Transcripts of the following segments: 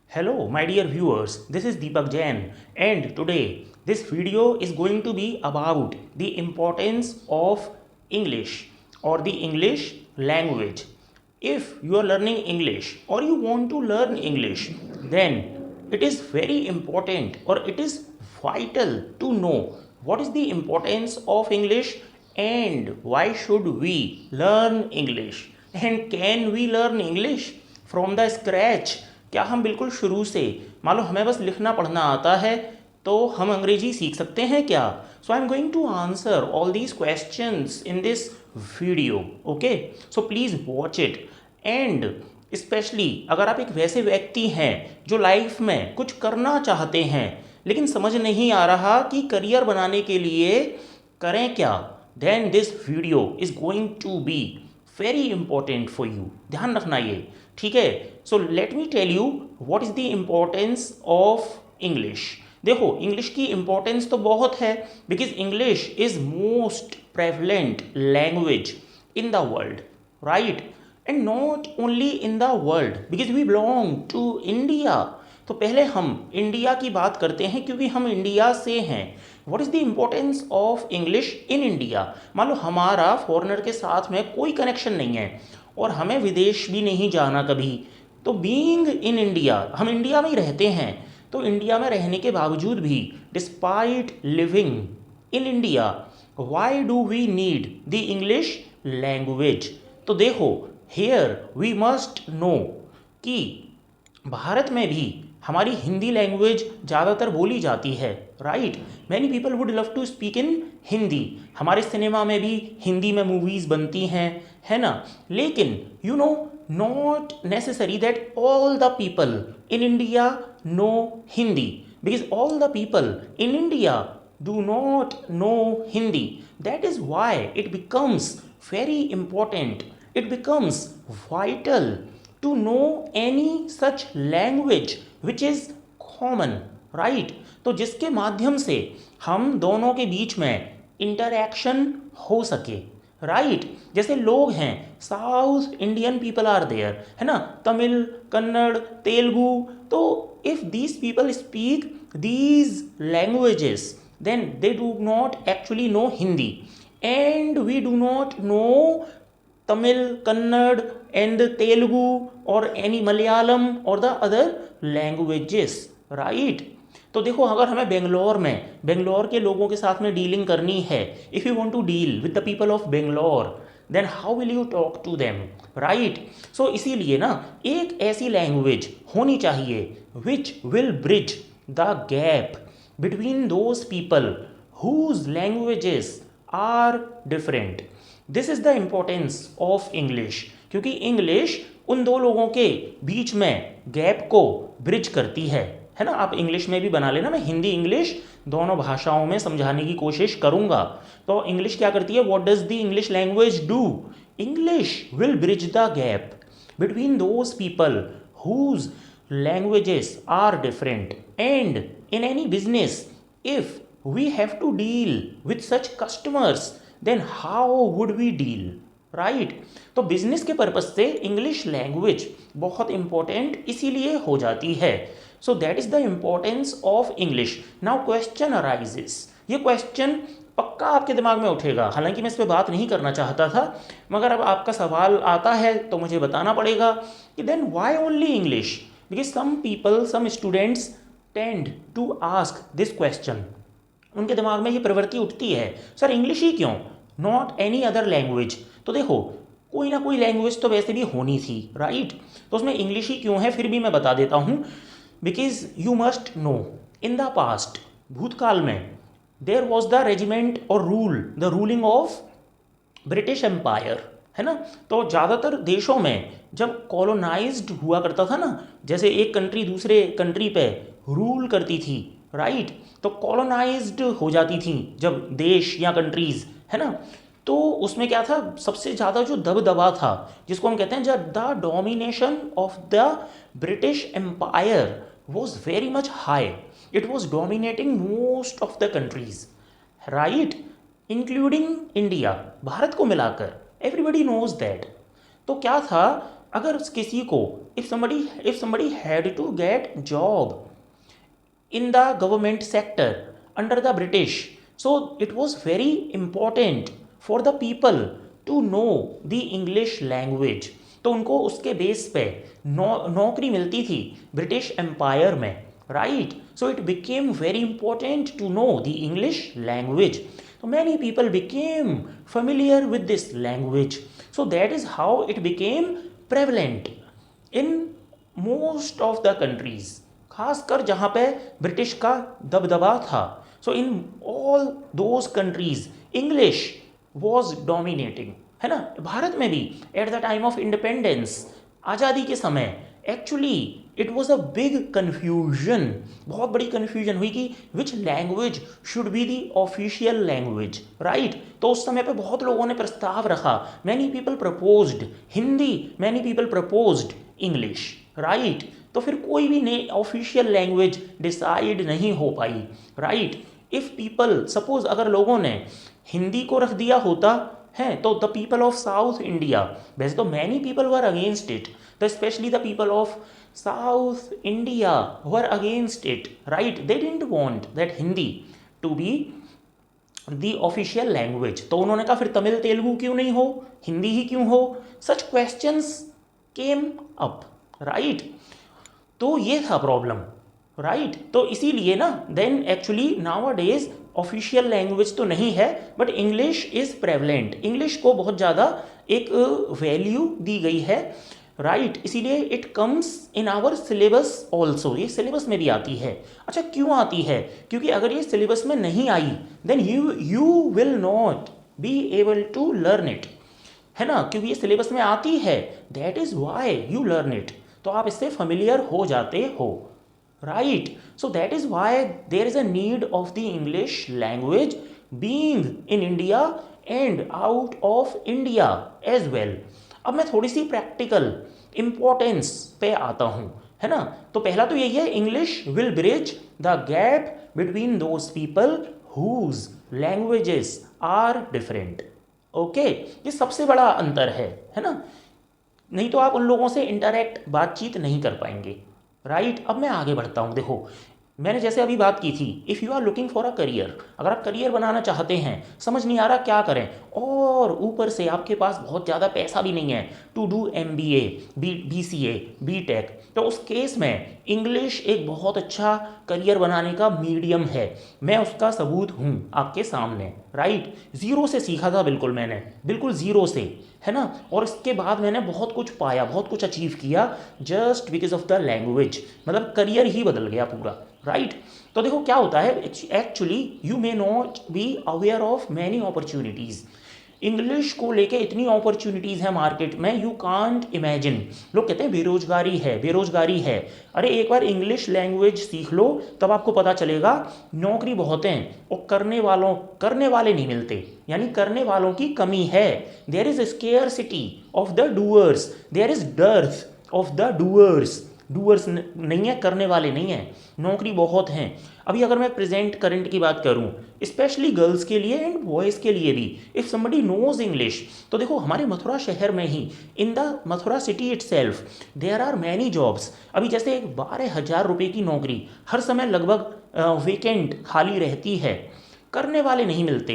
Hello, my dear viewers. This is Deepak Jain, and today this video is going to be about the importance of English or the English language. If you are learning English or you want to learn English, then it is very important or it is vital to know what is the importance of English and why should we learn English, and can we learn English from the scratch. क्या हम बिल्कुल शुरू से, मान लो हमें बस लिखना पढ़ना आता है, तो हम अंग्रेजी सीख सकते हैं क्या? So I am going to answer all these questions in this video. Okay, so please watch it. And specially अगर आप एक वैसे व्यक्ति हैं जो लाइफ में कुछ करना चाहते हैं लेकिन समझ नहीं आ रहा कि करियर बनाने के लिए करें क्या, then this video is going to be very important for you. ध्यान रखना ये, ठीक है. So let me tell you what is the importance of English. देखो, इंग्लिश की इम्पोर्टेंस तो बहुत है because English is most prevalent language in the world, right? And not only in the world because we belong to India. तो पहले हम India की बात करते हैं क्योंकि हम इंडिया से हैं. What is the importance of English in India? मान लो हमारा फॉरेनर के साथ में कोई कनेक्शन नहीं है और हमें विदेश भी नहीं जाना कभी, तो बीइंग इन इंडिया, हम इंडिया में ही रहते हैं, तो इंडिया में रहने के बावजूद भी despite living in India, why do we need the English language? तो देखो, हेयर वी मस्ट नो कि भारत में भी हमारी हिंदी लैंग्वेज ज़्यादातर बोली जाती है, right? Many people would love to speak in Hindi. हमारे सिनेमा में भी हिंदी में मूवीज़ बनती हैं, है ना? लेकिन you know, not necessary that all the people in India know Hindi, because all the people in India do not know Hindi. That is why it becomes very important, it becomes vital to know any such language which is common, right? तो जिसके माध्यम से हम दोनों के बीच में interaction हो सके, राइट? जैसे लोग हैं, South Indian people are there, है ना, तमिल, कन्नड़, तेलुगु. तो if these people speak these languages, then they do not actually know Hindi, and we do not know Tamil, Kannada and Telugu or any Malayalam or the other languages, right? तो देखो, अगर हमें बेंगलोर के लोगों के साथ में डीलिंग करनी है, if you want to deal with the people of Bangalore, then how will you talk to them, right? So इसीलिए ना एक ऐसी लैंग्वेज होनी चाहिए which will bridge the gap between those people whose languages are different. This is the importance of English, क्योंकि English उन दो लोगों के बीच में गैप को ब्रिज करती है ना? आप इंग्लिश में भी बना लेना, मैं हिंदी इंग्लिश दोनों भाषाओं में समझाने की कोशिश करूँगा. तो इंग्लिश क्या करती है? What does the English language do? English will bridge the gap between those people whose languages are different. And in any business, if we have to deal with such customers, then how would we deal, right? तो business के purpose से English language बहुत important इसीलिए हो जाती है. So that is the importance of English. Now question arises. ये question पक्का आपके दिमाग में उठेगा, हालांकि मैं इस पर बात नहीं करना चाहता था, मगर अब आपका सवाल आता है तो मुझे बताना पड़ेगा कि then why only English? Because some people, some students tend to ask this question. उनके दिमाग में ये प्रवृत्ति उठती है, सर इंग्लिश ही क्यों, नॉट एनी अदर लैंग्वेज? तो देखो, कोई ना कोई लैंग्वेज तो वैसे भी होनी थी, राइट? तो उसमें इंग्लिश ही क्यों है, फिर भी मैं बता देता हूँ. Because you must know, in the past, भूतकाल में, देयर वॉज द रेजिमेंट और rule, the ruling of British Empire, है ना? तो ज़्यादातर देशों में जब कॉलोनाइज्ड हुआ करता था ना, जैसे एक कंट्री दूसरे कंट्री पे रूल करती थी, राइट? तो कॉलोनाइज्ड हो जाती थी जब देश या कंट्रीज़, है ना, तो उसमें क्या था, सबसे ज़्यादा जो दबदबा था, जिसको हम कहते हैं जब the domination of the British Empire was very much high, it was dominating most of the countries, right, including India, भारत को मिलाकर. Everybody knows that. तो क्या था, अगर किसी को if somebody had to get job in the government sector under the British, so it was very important for the people to know the English language. तो उनको उसके बेस पे नौकरी मिलती थी ब्रिटिश एम्पायर में, right. So it became very important to know the English language. So many people became familiar with this language. So that is how it became prevalent in most of the countries. खासकर जहाँ पे British का दबदबा था. So in all those countries English was dominating, है ना. भारत में भी at the time of independence, आज़ादी के समय, actually it was a big confusion. बहुत बड़ी कन्फ्यूजन हुई कि which language should be the official language, right. तो उस समय पे बहुत लोगों ने प्रस्ताव रखा. Many people proposed Hindi, many people proposed English, right. तो फिर कोई भी नई ऑफिशियल लैंग्वेज डिसाइड नहीं हो पाई, राइट. इफ़ पीपल सपोज अगर लोगों ने हिंदी को रख दिया होता है तो the people of south India, वैसे तो many people were against it, especially the people of South India were against it, right. They didn't want that Hindi to be the official language. तो उन्होंने कहा फिर तमिल तेलुगु क्यों नहीं हो, हिंदी ही क्यों हो. Such questions came up, right. तो ये था प्रॉब्लम, राइट. तो इसीलिए ना then actually nowadays official language तो नहीं है but English is prevalent. English को बहुत ज़्यादा एक वैल्यू दी गई है, राइट. इसीलिए it comes in our syllabus also. ये सिलेबस में भी आती है. अच्छा क्यों आती है, क्योंकि अगर ये सिलेबस में नहीं आई then you will not be able to learn it, है ना. क्योंकि ये सिलेबस में आती है, that is why you learn it. तो आप इससे फेमिलियर हो जाते हो, right. So that is why there is a need of the English language being in India and out of India as well. अब मैं थोड़ी सी प्रैक्टिकल इम्पोर्टेंस पे आता हूँ, है ना. तो पहला तो यही है, English will bridge the gap between those people whose languages are different. Okay, ये सबसे बड़ा अंतर है ना. नहीं तो आप उन लोगों से इंटरेक्ट बातचीत नहीं कर पाएंगे, राइट. अब मैं आगे बढ़ता हूँ. देखो मैंने जैसे अभी बात की थी, if you are looking for a career, अगर आप करियर बनाना चाहते हैं, समझ नहीं आ रहा क्या करें, और ऊपर से आपके पास बहुत ज़्यादा पैसा भी नहीं है to do MBA, BCA, BTech, तो उस केस में इंग्लिश एक बहुत अच्छा करियर बनाने का मीडियम है. मैं उसका सबूत हूँ आपके सामने, राइट. ज़ीरो से सीखा था बिल्कुल मैंने, बिल्कुल ज़ीरो से, है ना. और इसके बाद मैंने बहुत कुछ पाया, बहुत कुछ अचीव किया just because of the language. मतलब करियर ही बदल गया पूरा, राइट. तो देखो क्या होता है, actually you may not be aware of many opportunities. English को लेके इतनी अपॉर्चुनिटीज़ हैं मार्केट में, यू कांट इमेजिन. लोग कहते हैं बेरोजगारी है, बेरोजगारी है. अरे एक बार इंग्लिश लैंग्वेज सीख लो तब आपको पता चलेगा नौकरी बहुत हैं और करने वाले नहीं मिलते, यानी करने वालों की कमी है. There is scarcity of the doers, there is dearth of the doers. Doers नहीं है, करने वाले नहीं हैं. नौकरी बहुत हैं. अभी अगर मैं प्रेजेंट करंट की बात करूं, स्पेशली गर्ल्स के लिए एंड बॉयज़ के लिए भी, इफ़ समबडी नोज इंग्लिश, तो देखो हमारे मथुरा शहर में ही, in the Mathura city itself there are many jobs. अभी जैसे 12,000 रुपये की नौकरी हर समय लगभग वेकेंट खाली रहती है, करने वाले नहीं मिलते,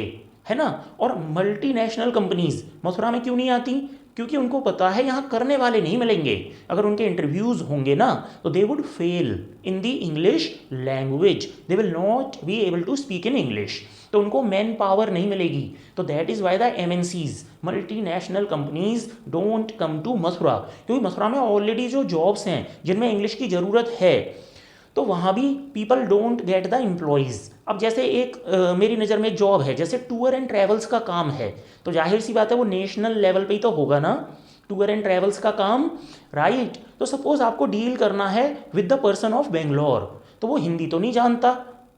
है ना. और मल्टीनेशनल कंपनीज मथुरा में क्यों नहीं आती, क्योंकि उनको पता है यहाँ करने वाले नहीं मिलेंगे. अगर उनके इंटरव्यूज़ होंगे ना तो they would fail in the English language, they will not be able to speak in English. तो उनको मैन पावर नहीं मिलेगी. तो that is why the MNCs, multinational companies, don't come to Mathura. क्योंकि मथुरा में ऑलरेडी जो जॉब्स हैं जिनमें इंग्लिश की ज़रूरत है, तो वहाँ भी people don't get the employees. अब जैसे एक मेरी नज़र में एक जॉब है, जैसे टूर एंड ट्रैवल्स का काम है, तो जाहिर सी बात है वो नेशनल लेवल पे ही तो होगा ना, टूर एंड ट्रैवल्स का काम, राइट. तो सपोज़ आपको डील करना है with the person of Bangalore, तो वो हिंदी तो नहीं जानता,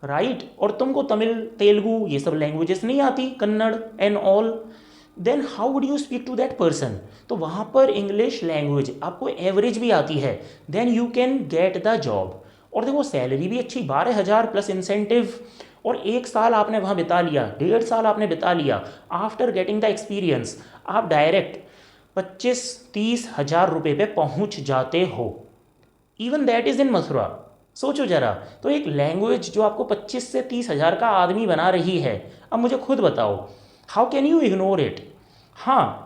राइट. और तुमको तमिल तेलुगु ये सब लैंग्वेजेस नहीं आती, Kannada and all, then how would you speak to that person. तो वहाँ पर इंग्लिश लैंग्वेज आपको एवरेज भी आती है, then you can get the job. और देखो सैलरी भी अच्छी, 12,000 प्लस इंसेंटिव, और 1 साल आपने वहाँ बिता लिया, 1.5 साल आपने बिता लिया, आफ्टर गेटिंग द एक्सपीरियंस आप डायरेक्ट 25-30 हज़ार रुपये पे पहुंच जाते हो। Even that is in Mathura. सोचो जरा, तो एक लैंग्वेज जो आपको 25 से 30 हज़ार का आदमी बना रही है, अब मुझे खुद बताओ, how can you ignore it. हाँ,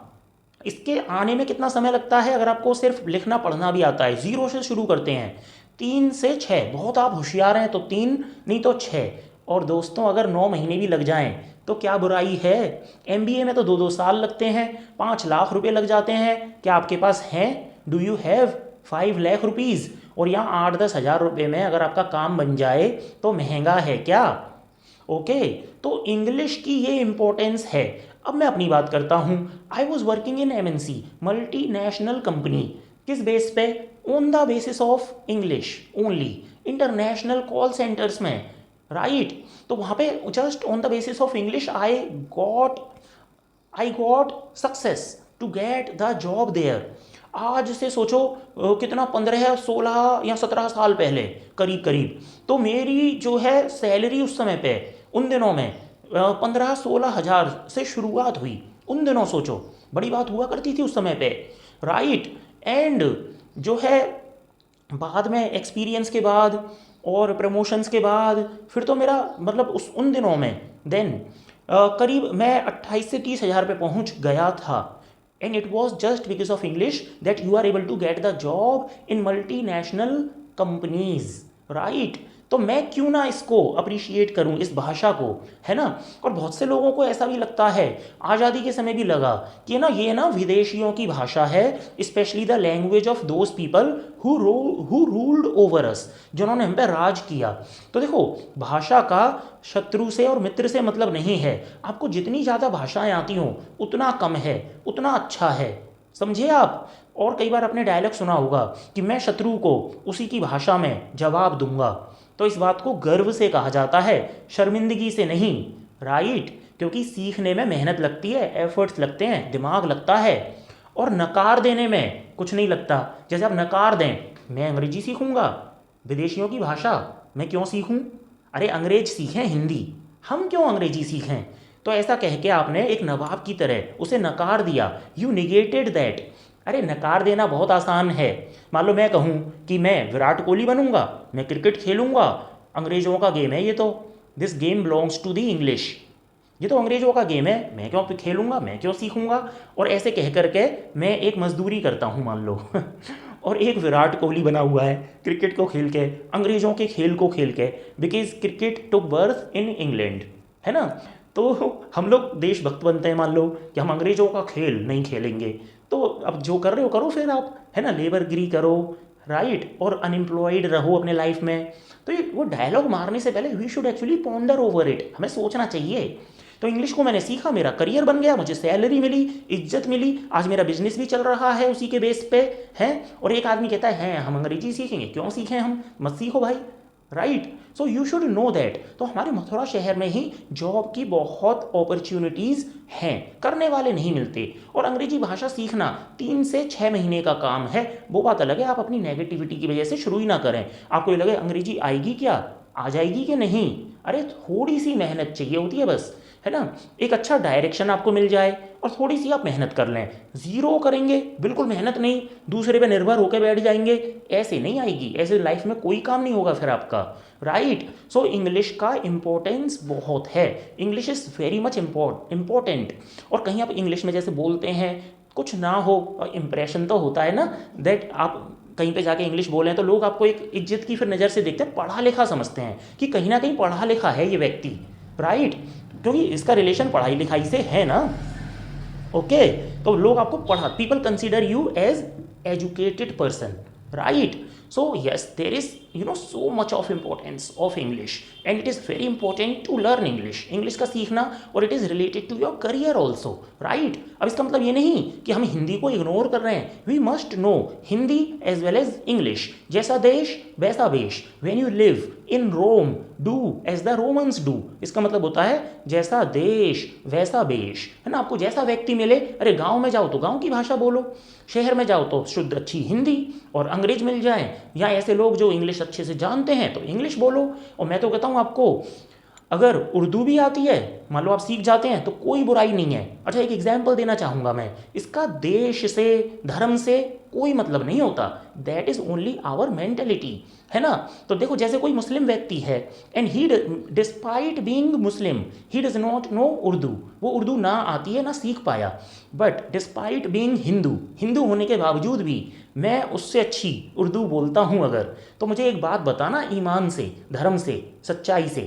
इसके आने में कितना समय लगता है, अगर आपको सिर्फ लिखना पढ़ना भी आता है, ज़ीरो से शुरू करते हैं, 3 से 6, बहुत आप होशियार हैं तो 3 नहीं तो 6, और दोस्तों अगर 9 महीने भी लग जाएं तो क्या बुराई है। एमबीए में तो 2-2 साल लगते हैं, 5 लाख रुपए लग जाते हैं। क्या आपके पास हैं? Do you have 5 lakh rupees? और यहाँ 8-10 हज़ार रुपये में अगर आपका काम बन जाए तो महंगा है क्या? ओके, तो इंग्लिश की ये इम्पोर्टेंस है। अब मैं अपनी बात करता हूँ। I was working in MNC, multinational company. किस बेस पे? On the basis of English only, international call centres में, राइट। तो वहाँ पे just on the basis of English I got success to get the job there. आज से सोचो कितना, 15-16 या 17 साल पहले करीब करीब, तो मेरी जो है सैलरी उस समय पे, उन दिनों में 15-16 हज़ार से शुरुआत हुई। उन दिनों सोचो, बड़ी बात हुआ करती थी उस समय पे, राइट। एंड जो है बाद में एक्सपीरियंस के बाद और प्रमोशंस के बाद फिर तो मेरा मतलब उन दिनों में देन करीब मैं 28 से 30 हज़ार पे पहुंच गया था। And it was just because of English that you are able to get the job in multinational companies, right. तो मैं क्यों ना इसको अप्रिशिएट करूं, इस भाषा को, है ना। और बहुत से लोगों को ऐसा भी लगता है, आज़ादी के समय भी लगा कि ना ये ना विदेशियों की भाषा है, specially the language of those people who ruled over us, जिन्होंने हम पे राज किया। तो देखो, भाषा का शत्रु से और मित्र से मतलब नहीं है। आपको जितनी ज़्यादा भाषाएं आती हों उतना कम है, उतना अच्छा है, समझे आप। और कई बार आपने डायलॉग सुना होगा कि मैं शत्रु को उसी की भाषा में जवाब दूंगा। तो इस बात को गर्व से कहा जाता है, शर्मिंदगी से नहीं, राइट। क्योंकि सीखने में मेहनत लगती है, एफर्ट्स लगते हैं, दिमाग लगता है, और नकार देने में कुछ नहीं लगता। जैसे आप नकार दें, मैं अंग्रेजी सीखूंगा, विदेशियों की भाषा मैं क्यों सीखूं? अरे अंग्रेज सीखें हिंदी, हम क्यों अंग्रेजी सीखें? तो ऐसा कह के आपने एक नवाब की तरह उसे नकार दिया, यू निगेटेड दैट। अरे नकार देना बहुत आसान है। मान लो मैं कहूँ कि मैं विराट कोहली बनूंगा, मैं क्रिकेट खेलूंगा, अंग्रेजों का गेम है ये तो, this game belongs to the English, ये तो अंग्रेजों का गेम है, मैं क्यों खेलूंगा, मैं क्यों सीखूंगा। और ऐसे कह करके मैं एक मजदूरी करता हूँ मान लो और एक विराट कोहली बना हुआ है क्रिकेट को खेल के, अंग्रेजों के खेल को खेल के, because cricket took birth in England, है ना। तो हम लोग देशभक्त बनते हैं, मान लो कि हम अंग्रेजों का खेल नहीं खेलेंगे। तो अब जो कर रहे हो करो फिर आप, है ना, लेबरगिरी करो, राइट, और अनएम्प्लॉयड रहो अपने लाइफ में। तो ये वो डायलॉग मारने से पहले we should actually ponder over it, हमें सोचना चाहिए। तो इंग्लिश को मैंने सीखा, मेरा करियर बन गया, मुझे सैलरी मिली, इज्जत मिली, आज मेरा बिजनेस भी चल रहा है उसी के बेस पे, है। और एक आदमी कहता है हम अंग्रेजी सीखेंगे, क्यों सीखें हम, मत सीखो भाई, right. So you should know that. तो हमारे मथुरा शहर में ही जॉब की बहुत अपॉर्चुनिटीज़ हैं, करने वाले नहीं मिलते। और अंग्रेजी भाषा सीखना 3 से 6 महीने का काम है, वो बात अलग है। आप अपनी नेगेटिविटी की वजह से शुरू ही ना करें। आपको ये लगे अंग्रेजी आएगी क्या, आ जाएगी कि नहीं, अरे थोड़ी सी मेहनत चाहिए होती है बस, है ना। एक अच्छा डायरेक्शन आपको मिल जाए और थोड़ी सी आप मेहनत कर लें। ज़ीरो करेंगे, बिल्कुल मेहनत नहीं, दूसरे पे निर्भर होकर बैठ जाएंगे, ऐसे नहीं आएगी, ऐसे लाइफ में कोई काम नहीं होगा फिर आपका, राइट। सो इंग्लिश का इम्पोर्टेंस बहुत है, English is very much important. और कहीं आप इंग्लिश में जैसे बोलते हैं, कुछ ना हो, इम्प्रेशन तो होता है ना, दैट आप कहीं पे जाके इंग्लिश बोलें तो लोग आपको एक इज्जत की फिर नज़र से देखते हैं, पढ़ा लिखा समझते हैं कि कहीं ना कहीं पढ़ा लिखा है ये व्यक्ति, राइट, क्योंकि इसका रिलेशन पढ़ाई लिखाई से है ना। ओके, तो लोग आपको people consider you as educated person, right. So yes, there is so much of importance of English, and it is very important to learn English. English का सीखना, और it is related to your career also, right? अब इसका मतलब ये नहीं कि हम हिंदी को इग्नोर कर रहे हैं। We must know Hindi as well as English. जैसा देश वैसा वेश। When you live in Rome, do as the Romans do. इसका मतलब होता है जैसा देश वैसा वेश, है ना। आपको जैसा व्यक्ति मिले, अरे गाँव में जाओ तो गाँव की भाषा बोलो, शहर में जाओ तो शुद्ध अच्छी हिंदी, और अंग्रेज मिल जाए या ऐसे लोग जो इंग्लिश अच्छे से जानते हैं तो इंग्लिश बोलो। और मैं तो कहता हूँ आपको, अगर उर्दू भी आती है, मान लो आप सीख जाते हैं, तो कोई बुराई नहीं है। अच्छा, एक एग्जाम्पल देना चाहूँगा मैं, इसका देश से, धर्म से कोई मतलब नहीं होता। That is only our mentality, है ना। तो देखो, जैसे कोई मुस्लिम व्यक्ति है and he despite being Muslim he does not know Urdu, वो उर्दू ना आती है, ना सीख पाया, but despite being Hindu, Hindu होने के बावजूद भी मैं उससे अच्छी उर्दू बोलता हूँ अगर, तो मुझे एक बात बताना ईमान से, धर्म से, सच्चाई से,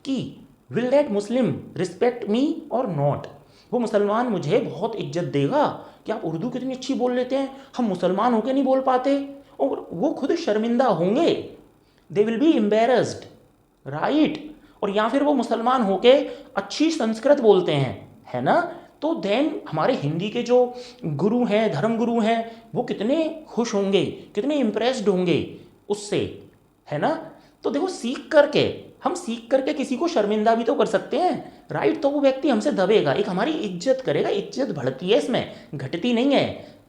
कि विल दैट मुस्लिम रिस्पेक्ट मी और नॉट। वो मुसलमान मुझे बहुत इज्जत देगा कि आप उर्दू कितनी अच्छी बोल लेते हैं, हम मुसलमान होकर नहीं बोल पाते, और वो खुद शर्मिंदा होंगे, they will be embarrassed, right. और या फिर वो मुसलमान होके अच्छी संस्कृत बोलते हैं, है ना, तो देन हमारे हिंदी के जो गुरु हैं, धर्म गुरु हैं, वो कितने खुश होंगे, कितने इम्प्रेस्ड होंगे उससे, है ना। तो देखो, हम सीख करके किसी को शर्मिंदा भी तो कर सकते हैं, राइट। तो वो व्यक्ति हमसे दबेगा, एक हमारी इज्जत करेगा, इज्जत बढ़ती है इसमें, घटती नहीं है।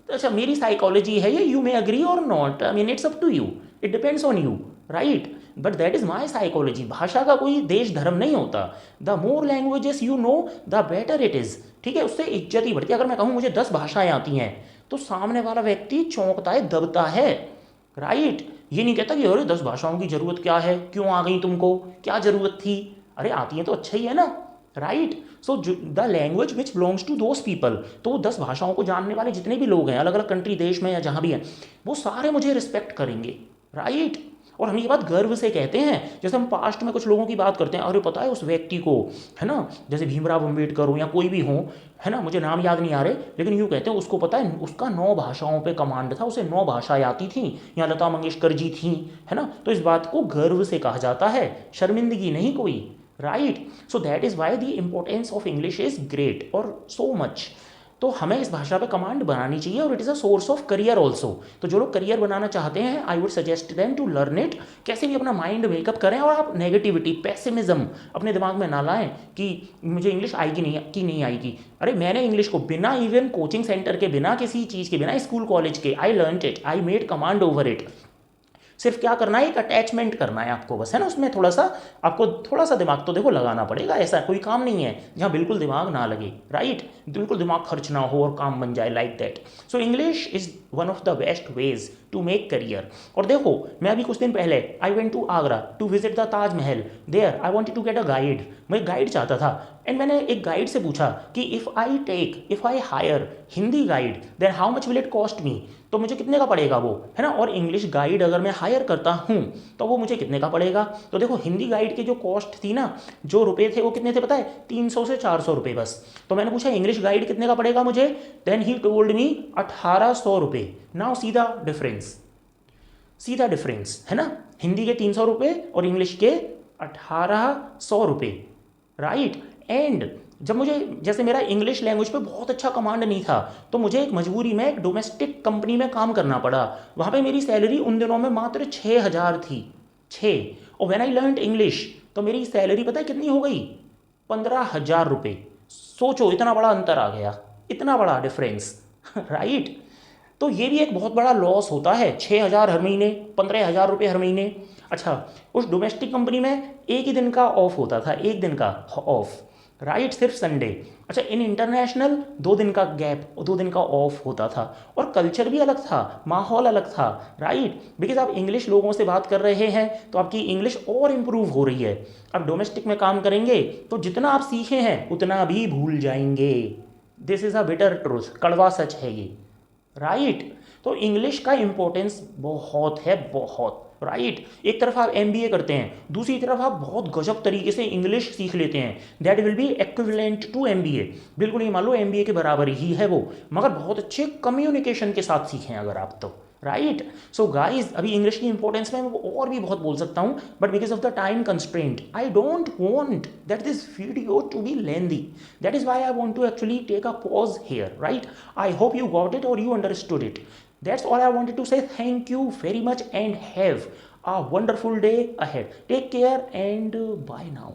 तो अच्छा, मेरी साइकोलॉजी है ये, you may agree or not, I mean it's up to you, it depends on you, right, but that is my psychology. भाषा का कोई देश धर्म नहीं होता, the more languages you know the better it is, ठीक है, उससे इज्जत ही बढ़ती है। अगर मैं कहूँ मुझे 10 भाषाएं आती हैं, तो सामने वाला व्यक्ति चौंकता है, दबता है, राइट। ये नहीं कहता कि अरे 10 भाषाओं की जरूरत क्या है, क्यों आ गई तुमको, क्या जरूरत थी, अरे आती है तो अच्छा ही है ना, right. So the language which belongs to those people, तो वो 10 भाषाओं को जानने वाले जितने भी लोग हैं, अलग अलग कंट्री, देश में या जहाँ भी हैं, वो सारे मुझे रिस्पेक्ट करेंगे, राइट। और हम ये बात गर्व से कहते हैं। जैसे हम पास्ट में कुछ लोगों की बात करते हैं, अरे पता है उस व्यक्ति को, है ना, जैसे भीमराव अम्बेडकर हो या कोई भी हो, है ना, मुझे नाम याद नहीं आ रहे, लेकिन यूँ कहते हैं उसको पता है उसका 9 भाषाओं पे कमांड था, उसे 9 भाषाएं आती थी, या लता मंगेशकर जी थी, है ना। तो इस बात को गर्व से कहा जाता है, शर्मिंदगी नहीं कोई, right. So that is why the importance of English is great और सो मच। तो हमें इस भाषा पे कमांड बनानी चाहिए, और it is a source of career also. तो जो लोग करियर बनाना चाहते हैं, I would suggest them to learn it. कैसे भी अपना माइंड मेकअप करें, और आप नेगेटिविटी, पेसिमिज्म अपने दिमाग में ना लाएं कि मुझे इंग्लिश आएगी नहीं, कि नहीं आएगी। अरे मैंने इंग्लिश को बिना इवन कोचिंग सेंटर के, बिना किसी चीज़ के, बिना स्कूल कॉलेज के, I learn it, I made command over it. सिर्फ क्या करना है, एक अटैचमेंट करना है आपको बस, है ना। उसमें थोड़ा सा आपको, थोड़ा सा दिमाग तो देखो लगाना पड़ेगा, ऐसा कोई काम नहीं है जहाँ बिल्कुल दिमाग ना लगे, राइट, बिल्कुल दिमाग खर्च ना हो और काम बन जाए, like that. So English is one of the best ways to make career. और देखो, मैं अभी कुछ दिन पहले I went to Agra to visit the Taj Mahal, there I wanted to get a guide, मैं गाइड चाहता था, एंड मैंने एक गाइड से पूछा कि if I hire Hindi guide then how much will it cost me, तो मुझे कितने का पड़ेगा वो, है ना। और इंग्लिश गाइड अगर मैं हायर करता हूँ तो वो मुझे कितने का पड़ेगा। तो देखो, हिंदी गाइड की जो कॉस्ट थी ना, जो रुपए थे, वो कितने थे पता है, 300 से 400 रुपये बस। तो मैंने पूछा इंग्लिश गाइड कितने का पड़ेगा मुझे, देन ही टोल्ड मी 1800 रुपये। नाउ सीधा डिफरेंस, है ना, हिंदी के 300 रुपये और इंग्लिश के 1800 रुपये, राइट। एंड जब मुझे, जैसे मेरा इंग्लिश लैंग्वेज पे बहुत अच्छा कमांड नहीं था, तो मुझे एक मजबूरी में एक डोमेस्टिक कंपनी में काम करना पड़ा। वहाँ पे मेरी सैलरी उन दिनों में मात्र 6000 थी, 6। और व्हेन आई लर्नड इंग्लिश, तो मेरी सैलरी पता है कितनी हो गई, 15,000 रुपये। सोचो, इतना बड़ा अंतर आ गया, इतना बड़ा डिफरेंस, राइट। तो ये भी एक बहुत बड़ा लॉस होता है, 6000 हर महीने, 15,000 रुपये हर महीने। अच्छा, उस डोमेस्टिक कंपनी में एक ही दिन का ऑफ होता था, एक दिन का ऑफ, राइट, सिर्फ संडे। अच्छा, इन इंटरनेशनल 2 दिन का गैप, 2 दिन का ऑफ होता था, और कल्चर भी अलग था, माहौल अलग था, राइट। बिकॉज आप इंग्लिश लोगों से बात कर रहे हैं, तो आपकी इंग्लिश और इम्प्रूव हो रही है। अब डोमेस्टिक में काम करेंगे तो जितना आप सीखे हैं उतना भी भूल जाएंगे। This is a bitter truth, कड़वा सच है ये, राइट। तो इंग्लिश का इंपॉर्टेंस बहुत है, बहुत, राइट। एक तरफ आप एमबीए करते हैं, दूसरी तरफ आप बहुत गजब तरीके से इंग्लिश सीख लेते हैं, that will be equivalent to MBA. बिल्कुल नहीं, मान लो एमबीए के बराबर ही है वो, मगर बहुत अच्छे कम्युनिकेशन के साथ सीखें अगर आप, तो राइट। सो गाइज, अभी इंग्लिश की इंपॉर्टेंस में मैं और भी बहुत बोल सकता हूँ, but because of the time constraint I don't want that this video to be lengthy, that is why I want to actually take a pause here, right. I hope you got it or you understood it. That's all I wanted to say. Thank you very much and have a wonderful day ahead. Take care and bye now.